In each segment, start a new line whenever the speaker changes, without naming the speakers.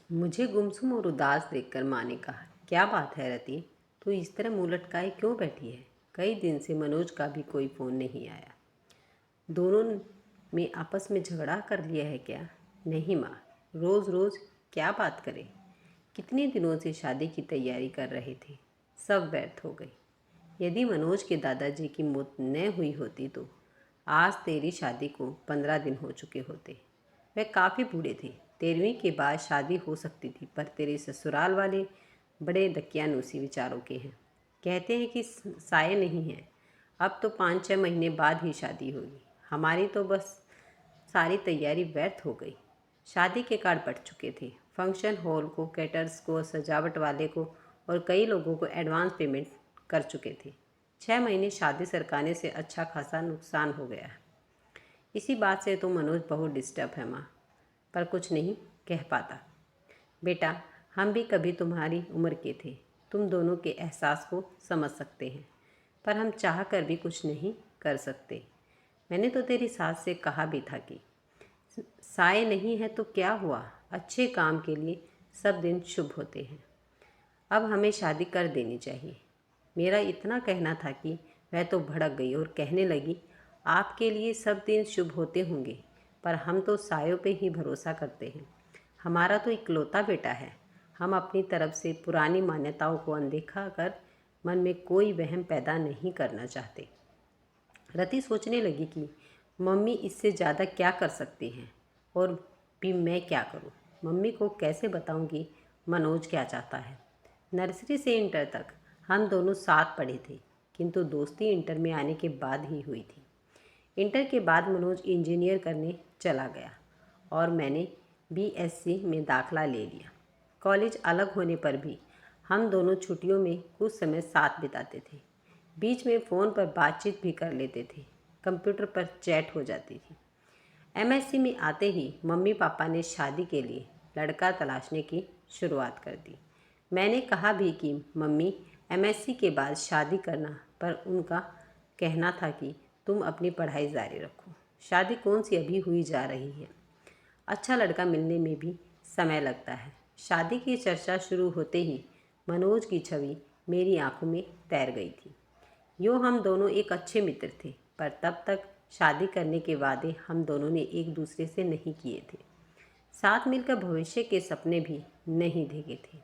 मुझे गुमसुम और उदास देखकर माँ ने कहा, क्या बात है रति, तू इस तरह मुंह लटकाए क्यों बैठी है? कई दिन से मनोज का भी कोई फ़ोन नहीं आया। दोनों में आपस में झगड़ा कर लिया है क्या? नहीं माँ, रोज़ रोज़ क्या बात करें। कितने दिनों से शादी की तैयारी कर रहे थे, सब व्यर्थ हो गई। यदि मनोज के दादाजी की मौत न हुई होती तो आज तेरी शादी को 15 दिन हो चुके होते। वे काफ़ी बूढ़े थे। 13वीं के बाद शादी हो सकती थी, पर तेरे ससुराल वाले बड़े दकियानूसी विचारों के हैं। कहते हैं कि साये नहीं हैं। अब तो 5-6 महीने बाद ही शादी होगी। हमारी तो बस सारी तैयारी व्यर्थ हो गई। शादी के कार्ड पट चुके थे, फंक्शन हॉल को, कैटर्स को, सजावट वाले को और कई लोगों को एडवांस पेमेंट कर चुके थे। 6 महीने शादी सरकाने से अच्छा खासा नुकसान हो गया है। इसी बात से तो मनोज बहुत डिस्टर्ब है माँ, पर कुछ नहीं कह पाता। बेटा, हम भी कभी तुम्हारी उम्र के थे, तुम दोनों के एहसास को समझ सकते हैं, पर हम चाह कर भी कुछ नहीं कर सकते। मैंने तो तेरी सास से कहा भी था कि साए नहीं है तो क्या हुआ, अच्छे काम के लिए सब दिन शुभ होते हैं। अब हमें शादी कर देनी चाहिए। मेरा इतना कहना था कि वह तो भड़क गई और कहने लगी, आपके लिए सब दिन शुभ होते होंगे, पर हम तो सायों पे ही भरोसा करते हैं। हमारा तो इकलौता बेटा है। हम अपनी तरफ से पुरानी मान्यताओं को अनदेखा कर मन में कोई वहम पैदा नहीं करना चाहते। रति सोचने लगी कि मम्मी इससे ज़्यादा क्या कर सकती हैं और भी मैं क्या करूं। मम्मी को कैसे बताऊं कि मनोज क्या चाहता है। नर्सरी से इंटर तक हम दोनों साथ पढ़े थे, किंतु दोस्ती इंटर में आने के बाद ही हुई थी। इंटर के बाद मनोज इंजीनियर करने चला गया और मैंने बीएससी में दाखला ले लिया। कॉलेज अलग होने पर भी हम दोनों छुट्टियों में कुछ समय साथ बिताते थे। बीच में फ़ोन पर बातचीत भी कर लेते थे। कंप्यूटर पर चैट हो जाती थी। एमएससी में आते ही मम्मी पापा ने शादी के लिए लड़का तलाशने की शुरुआत कर दी। मैंने कहा भी कि मम्मी, एमएससी के बाद शादी करना, पर उनका कहना था कि तुम अपनी पढ़ाई जारी रखो, शादी कौन सी अभी हुई जा रही है, अच्छा लड़का मिलने में भी समय लगता है। शादी की चर्चा शुरू होते ही मनोज की छवि मेरी आंखों में तैर गई थी। यूँ हम दोनों एक अच्छे मित्र थे, पर तब तक शादी करने के वादे हम दोनों ने एक दूसरे से नहीं किए थे। साथ मिलकर भविष्य के सपने भी नहीं देखे थे।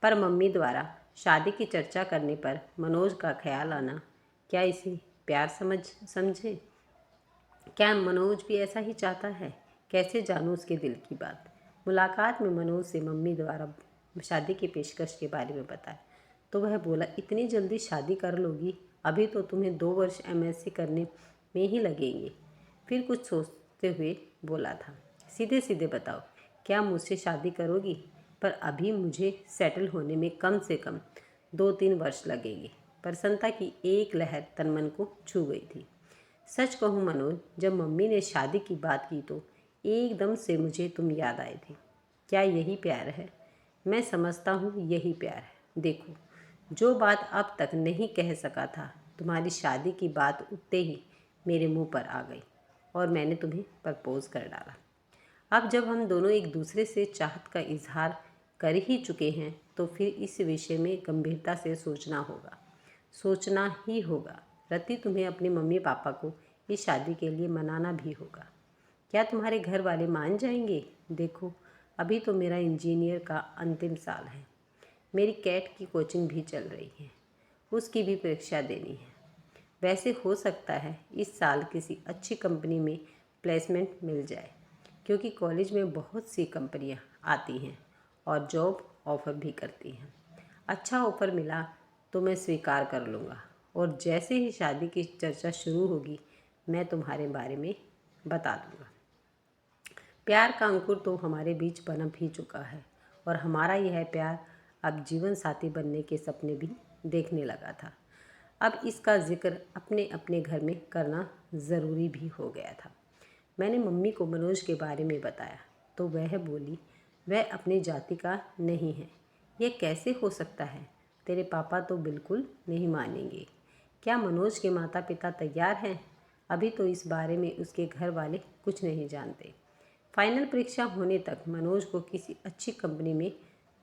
पर मम्मी द्वारा शादी की चर्चा करने पर मनोज का ख्याल आना, क्या इसे प्यार समझे? क्या मनोज भी ऐसा ही चाहता है? कैसे जानूं उसके दिल की बात? मुलाकात में मनोज से मम्मी द्वारा शादी की पेशकश के बारे में बताया तो वह बोला, इतनी जल्दी शादी कर लोगी? अभी तो तुम्हें 2 वर्ष एमएससी करने में ही लगेंगे। फिर कुछ सोचते हुए बोला था, सीधे सीधे बताओ, क्या मुझसे शादी करोगी? पर अभी मुझे सेटल होने में कम से कम 2-3 वर्ष लगेंगे। प्रसन्नता की एक लहर तन मन को छू गई थी। सच कहूँ मनोज, जब मम्मी ने शादी की बात की तो एकदम से मुझे तुम याद आए थे। क्या यही प्यार है? मैं समझता हूँ यही प्यार है। देखो, जो बात अब तक नहीं कह सका था, तुम्हारी शादी की बात उठते ही मेरे मुंह पर आ गई और मैंने तुम्हें प्रपोज कर डाला। अब जब हम दोनों एक दूसरे से चाहत का इजहार कर ही चुके हैं तो फिर इस विषय में गंभीरता से सोचना ही होगा। रति, तुम्हें अपने मम्मी पापा को इस शादी के लिए मनाना भी होगा। क्या तुम्हारे घर वाले मान जाएंगे? देखो, अभी तो मेरा इंजीनियर का अंतिम साल है। मेरी कैट की कोचिंग भी चल रही है, उसकी भी परीक्षा देनी है। वैसे हो सकता है इस साल किसी अच्छी कंपनी में प्लेसमेंट मिल जाए, क्योंकि कॉलेज में बहुत सी कंपनियां आती हैं और जॉब ऑफ़र भी करती हैं। अच्छा ऑफ़र मिला तो मैं स्वीकार कर लूँगा और जैसे ही शादी की चर्चा शुरू होगी मैं तुम्हारे बारे में बता दूँगा। प्यार का अंकुर तो हमारे बीच पनप ही चुका है और हमारा यह प्यार अब जीवन साथी बनने के सपने भी देखने लगा था। अब इसका जिक्र अपने अपने घर में करना ज़रूरी भी हो गया था। मैंने मम्मी को मनोज के बारे में बताया तो वह बोली, वह अपनी जाति का नहीं है। यह कैसे हो सकता है? तेरे पापा तो बिल्कुल नहीं मानेंगे। क्या मनोज के माता पिता तैयार हैं? अभी तो इस बारे में उसके घर वाले कुछ नहीं जानते। फाइनल परीक्षा होने तक मनोज को किसी अच्छी कंपनी में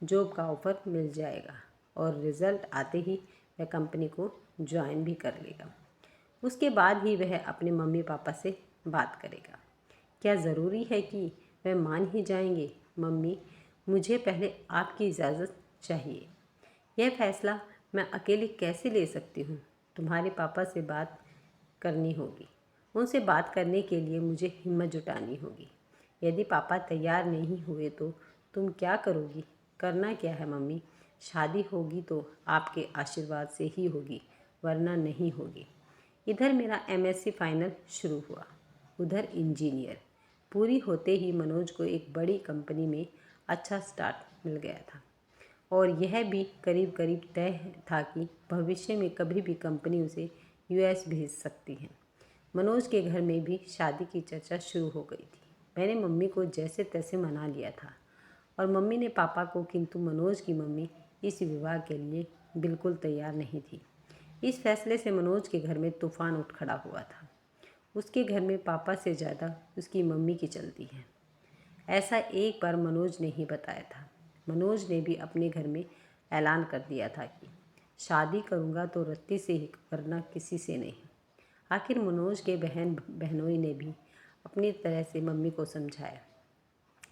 जॉब का ऑफर मिल जाएगा और रिजल्ट आते ही वह कंपनी को ज्वाइन भी कर लेगा। उसके बाद ही वह अपने मम्मी पापा से बात करेगा। क्या ज़रूरी है कि वह मान ही जाएंगे? मम्मी, मुझे पहले आपकी इजाज़त चाहिए। यह फैसला मैं अकेले कैसे ले सकती हूँ? तुम्हारे पापा से बात करनी होगी। उनसे बात करने के लिए मुझे हिम्मत जुटानी होगी। यदि पापा तैयार नहीं हुए तो तुम क्या करोगी? करना क्या है मम्मी? शादी होगी तो आपके आशीर्वाद से ही होगी, वरना नहीं होगी। इधर मेरा एमएससी फाइनल शुरू हुआ, उधर इंजीनियर। पूरी होते ही मनोज को एक बड़ी कंपनी में अच्छा स्टार्ट मिल गया था और यह भी करीब करीब तय था कि भविष्य में कभी भी कंपनी उसे यूएस भेज सकती है। मनोज के घर में भी शादी की चर्चा शुरू हो गई थी। मैंने मम्मी को जैसे तैसे मना लिया था और मम्मी ने पापा को, किंतु मनोज की मम्मी इस विवाह के लिए बिल्कुल तैयार नहीं थी। इस फैसले से मनोज के घर में तूफान उठ खड़ा हुआ था। उसके घर में पापा से ज़्यादा उसकी मम्मी की चलती है। ऐसा एक बार मनोज ने ही बताया था। मनोज ने भी अपने घर में ऐलान कर दिया था कि शादी करूँगा तो रत्ती से ही, वरना किसी से नहीं। आखिर मनोज के बहनोई ने भी अपनी तरह से मम्मी को समझाया।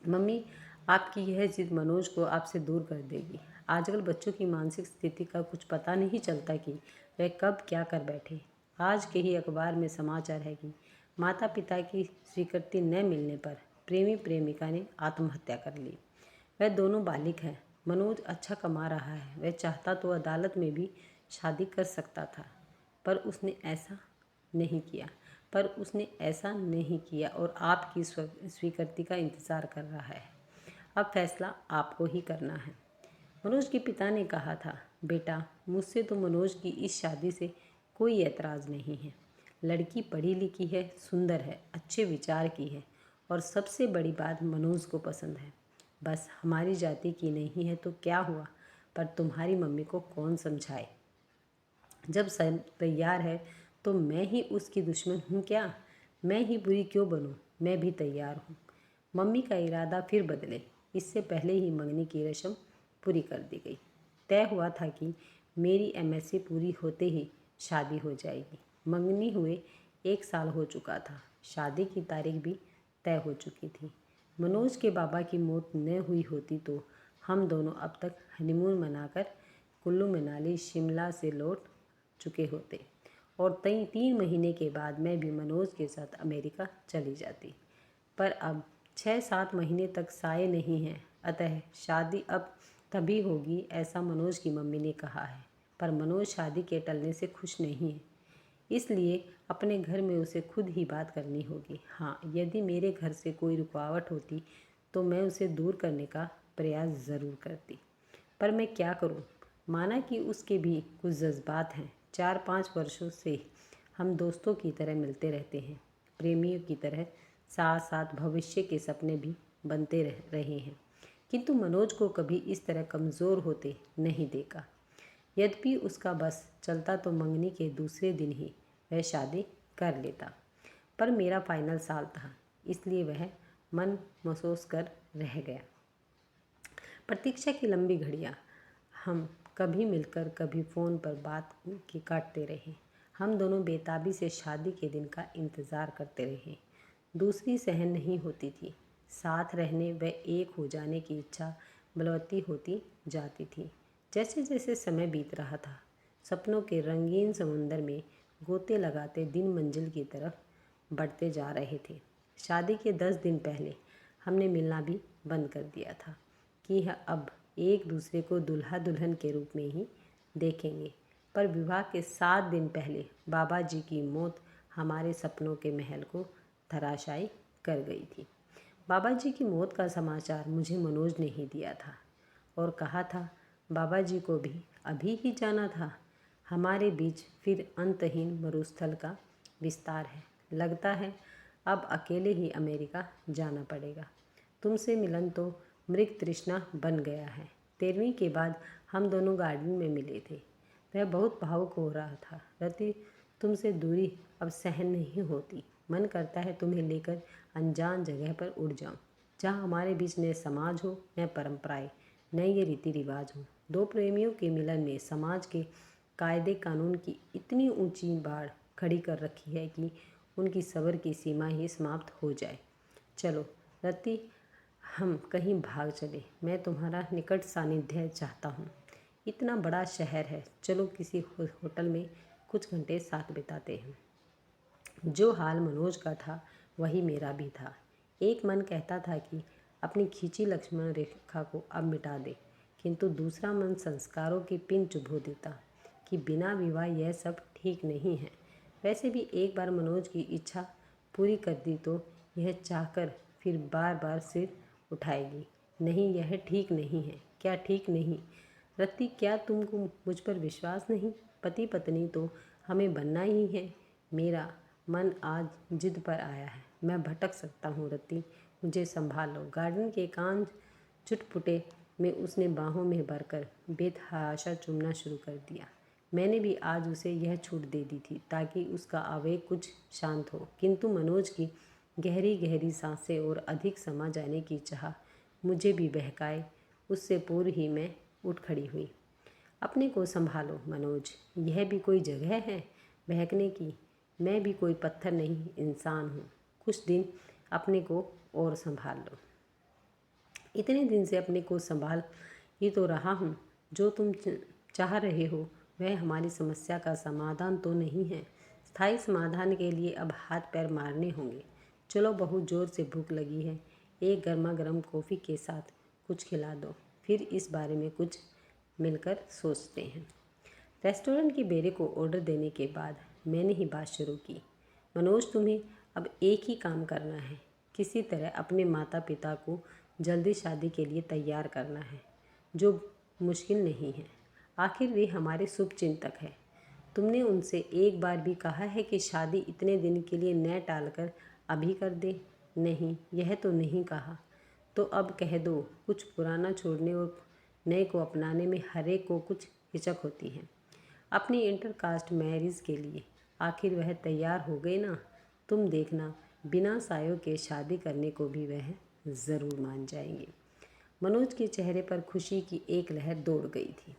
मम्मी, आपकी यह जिद मनोज को आपसे दूर कर देगी। आजकल बच्चों की मानसिक स्थिति का कुछ पता नहीं चलता कि वे कब क्या कर बैठे। आज के ही अखबार में समाचार है कि माता पिता की स्वीकृति न मिलने पर प्रेमी प्रेमिका ने आत्महत्या कर ली। वह दोनों बालिग हैं। मनोज अच्छा कमा रहा है। वह चाहता तो अदालत में भी शादी कर सकता था, पर उसने ऐसा नहीं किया और आपकी स्वीकृति का इंतज़ार कर रहा है। अब फैसला आपको ही करना है। मनोज के पिता ने कहा था, बेटा, मुझसे तो मनोज की इस शादी से कोई ऐतराज़ नहीं है। लड़की पढ़ी लिखी है, सुंदर है, अच्छे विचार की है और सबसे बड़ी बात, मनोज को पसंद है। बस हमारी जाति की नहीं है तो क्या हुआ, पर तुम्हारी मम्मी को कौन समझाए? जब सब तैयार है तो मैं ही उसकी दुश्मन हूँ क्या? मैं ही बुरी क्यों बनूँ? मैं भी तैयार हूँ। मम्मी का इरादा फिर बदले। इससे पहले ही मंगनी की रस्म पूरी कर दी गई। तय हुआ था कि मेरी एमएससी पूरी होते ही शादी हो जाएगी। मंगनी हुए 1 साल हो चुका था। शादी की तारीख भी तय हो चुकी थी। मनोज के बाबा की मौत न हुई होती तो हम दोनों अब तक हनीमून मनाकर कुल्लू मनाली शिमला से लौट चुके होते और 3 महीने के बाद मैं भी मनोज के साथ अमेरिका चली जाती। पर अब 6-7 महीने तक साए नहीं हैं, अतः शादी अब तभी होगी, ऐसा मनोज की मम्मी ने कहा है। पर मनोज शादी के टलने से खुश नहीं है, इसलिए अपने घर में उसे खुद ही बात करनी होगी। हाँ, यदि मेरे घर से कोई रुकावट होती तो मैं उसे दूर करने का प्रयास ज़रूर करती, पर मैं क्या करूँ? माना कि उसके भी कुछ जज्बात हैं। 4-5 वर्षों से हम दोस्तों की तरह मिलते रहते हैं, प्रेमियों की तरह साथ साथ भविष्य के सपने भी बनते रहे हैं, किंतु मनोज को कभी इस तरह कमज़ोर होते नहीं देखा। यद्यपि उसका बस चलता तो मंगनी के दूसरे दिन ही वह शादी कर लेता, पर मेरा फाइनल साल था, इसलिए वह मन महसूस कर रह गया। प्रतीक्षा की लंबी घड़ियाँ हम कभी मिलकर कभी फ़ोन पर बात की काटते रहे। हम दोनों बेताबी से शादी के दिन का इंतज़ार करते रहे। दूसरी सहन नहीं होती थी। साथ रहने व एक हो जाने की इच्छा बलवती होती जाती थी। जैसे जैसे समय बीत रहा था, सपनों के रंगीन समुंदर में गोते लगाते दिन मंजिल की तरफ बढ़ते जा रहे थे। शादी के 10 दिन पहले हमने मिलना भी बंद कर दिया था कि अब एक दूसरे को दुल्हा दुल्हन के रूप में ही देखेंगे। पर विवाह के 7 दिन पहले बाबा जी की मौत हमारे सपनों के महल को धराशायी कर गई थी। बाबा जी की मौत का समाचार मुझे मनोज ने ही दिया था और कहा था, बाबा जी को भी अभी ही जाना था। हमारे बीच फिर अंतहीन मरुस्थल का विस्तार है। लगता है अब अकेले ही अमेरिका जाना पड़ेगा। तुमसे मिलन तो मृग तृष्णा बन गया है। 13वीं के बाद हम दोनों गार्डन में मिले थे। वह बहुत भावुक हो रहा था। रति, तुमसे दूरी अब सहन नहीं होती। मन करता है तुम्हें लेकर अनजान जगह पर उड़ जाऊं। जहाँ हमारे बीच न समाज हो, न परंपराएं, न ये रीति रिवाज हो। दो प्रेमियों के मिलन में समाज के कायदे कानून की इतनी ऊंची बाड़ खड़ी कर रखी है कि उनकी सब्र की सीमा ही समाप्त हो जाए। चलो रति, हम कहीं भाग चले। मैं तुम्हारा निकट सानिध्य चाहता हूँ। इतना बड़ा शहर है, चलो किसी होटल में कुछ घंटे साथ बिताते हैं। जो हाल मनोज का था वही मेरा भी था। एक मन कहता था कि अपनी खींची लक्ष्मण रेखा को अब मिटा दे, किंतु दूसरा मन संस्कारों की पिन चुभो देता कि बिना विवाह यह सब ठीक नहीं है। वैसे भी एक बार मनोज की इच्छा पूरी कर दी तो यह चाहकर फिर बार बार सिर उठाएगी। नहीं, यह ठीक नहीं है। क्या ठीक नहीं? रति, क्या तुमको मुझ पर विश्वास नहीं? पति पत्नी तो हमें बनना ही है। मेरा मन आज जिद पर आया है। मैं भटक सकता हूँ रति, मुझे संभाल लो। गार्डन के कांच चुटपुटे में उसने बाहों में भरकर बेतहाशा चूमना शुरू कर दिया। मैंने भी आज उसे यह छूट दे दी थी ताकि उसका आवेग कुछ शांत हो, किंतु मनोज की गहरी गहरी सांसें और अधिक समा जाने की चाह मुझे भी बहकाए। उससे पूर्व ही मैं उठ खड़ी हुई। अपने को संभालो मनोज, यह भी कोई जगह है बहकने की? मैं भी कोई पत्थर नहीं, इंसान हूँ। कुछ दिन अपने को और संभाल लो। इतने दिन से अपने को संभाल ही तो रहा हूँ। जो तुम चाह रहे हो वह हमारी समस्या का समाधान तो नहीं है। स्थायी समाधान के लिए अब हाथ पैर मारने होंगे। चलो, बहुत ज़ोर से भूख लगी है, एक गर्मा गर्म कॉफ़ी के साथ कुछ खिला दो, फिर इस बारे में कुछ मिलकर सोचते हैं। रेस्टोरेंट की बेरे को ऑर्डर देने के बाद मैंने ही बात शुरू की। मनोज, तुम्हें अब एक ही काम करना है, किसी तरह अपने माता पिता को जल्दी शादी के लिए तैयार करना है, जो मुश्किल नहीं है। आखिर वे हमारे शुभ चिंतक हैं। तुमने उनसे एक बार भी कहा है कि शादी इतने दिन के लिए न टालकर अभी कर दे? नहीं, यह तो नहीं कहा। तो अब कह दो। कुछ पुराना छोड़ने और नए को अपनाने में हर एक को कुछ हिचक होती है। अपनी इंटरकास्ट मैरिज के लिए आखिर वह तैयार हो गए ना? तुम देखना, बिना सायों के शादी करने को भी वह ज़रूर मान जाएंगे। मनोज के चेहरे पर खुशी की एक लहर दौड़ गई थी।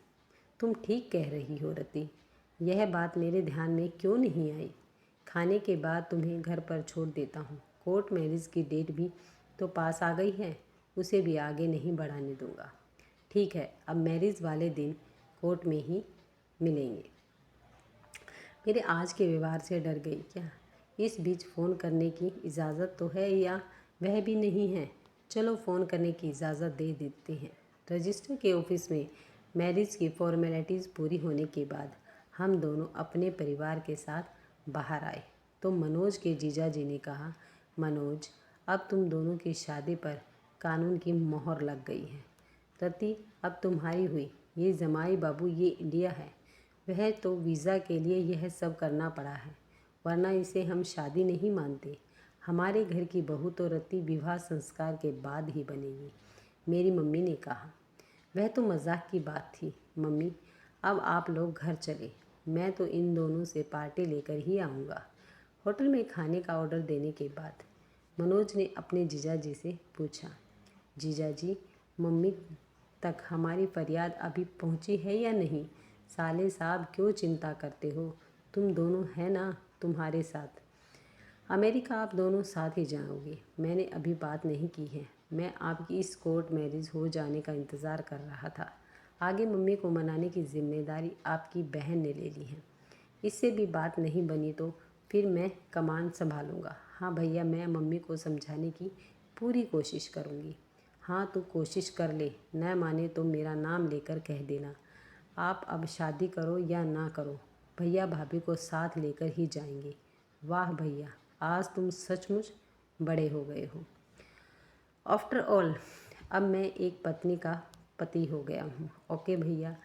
तुम ठीक कह रही हो रति, यह बात मेरे ध्यान में क्यों नहीं आई? खाने के बाद तुम्हें घर पर छोड़ देता हूँ। कोर्ट मैरिज की डेट भी तो पास आ गई है, उसे भी आगे नहीं बढ़ाने दूंगा। ठीक है, अब मैरिज वाले दिन कोर्ट में ही मिलेंगे। मेरे आज के व्यवहार से डर गई क्या? इस बीच फ़ोन करने की इजाज़त तो है या वह भी नहीं है? चलो, फ़ोन करने की इजाज़त दे देते हैं। रजिस्टर के ऑफिस में मैरिज की फॉर्मेलिटीज़ पूरी होने के बाद हम दोनों अपने परिवार के साथ बाहर आए तो मनोज के जीजा जी ने कहा, मनोज, अब तुम दोनों की शादी पर कानून की मोहर लग गई है। रति, अब तुम्हारी हुई। ये जमाई बाबू, ये इंडिया है। वह तो वीज़ा के लिए यह सब करना पड़ा है, वरना इसे हम शादी नहीं मानते। हमारे घर की बहू तो रति विवाह संस्कार के बाद ही बनेगी, मेरी मम्मी ने कहा। वह तो मजाक की बात थी मम्मी। अब आप लोग घर चले, मैं तो इन दोनों से पार्टी लेकर ही आऊँगा। होटल में खाने का ऑर्डर देने के बाद मनोज ने अपने जीजा जी से पूछा, जीजा जी, मम्मी तक हमारी फरियाद अभी पहुंची है या नहीं? साले साहब, क्यों चिंता करते हो? तुम दोनों है ना तुम्हारे साथ? अमेरिका आप दोनों साथ ही जाओगे। मैंने अभी बात नहीं की है, मैं आपकी इस कोर्ट मैरिज हो जाने का इंतज़ार कर रहा था। आगे मम्मी को मनाने की जिम्मेदारी आपकी बहन ने ले ली है। इससे भी बात नहीं बनी तो फिर मैं कमान संभालूंगा। हाँ भैया, मैं मम्मी को समझाने की पूरी कोशिश करूँगी। हाँ, तू कोशिश कर ले, न माने तो मेरा नाम लेकर कह देना। आप अब शादी करो या ना करो, भैया भाभी को साथ लेकर ही जाएंगे। वाह भैया, आज तुम सचमुच बड़े हो गए हो। आफ्टर ऑल, अब मैं एक पत्नी का पति हो गया हूँ। ओके भैया,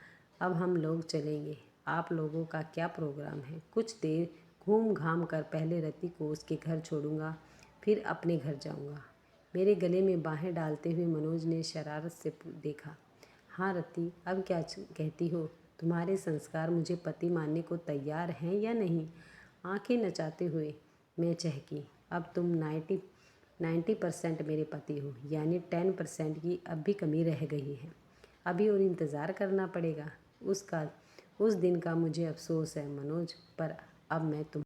अब हम लोग चलेंगे। आप लोगों का क्या प्रोग्राम है? कुछ देर घूम घाम कर पहले रति को उसके घर छोड़ूंगा, फिर अपने घर जाऊंगा। मेरे गले में बाहें डालते हुए मनोज ने शरारत से देखा। हाँ रति, अब क्या कहती हो? तुम्हारे संस्कार मुझे पति मानने को तैयार हैं या नहीं? आंखें नचाते हुए मैं चहकी। अब तुम नाइटी 90% मेरे पति हो, यानी 10% की अब भी कमी रह गई है। अभी और इंतज़ार करना पड़ेगा। उस दिन का मुझे अफसोस है मनोज, पर अब मैं तुम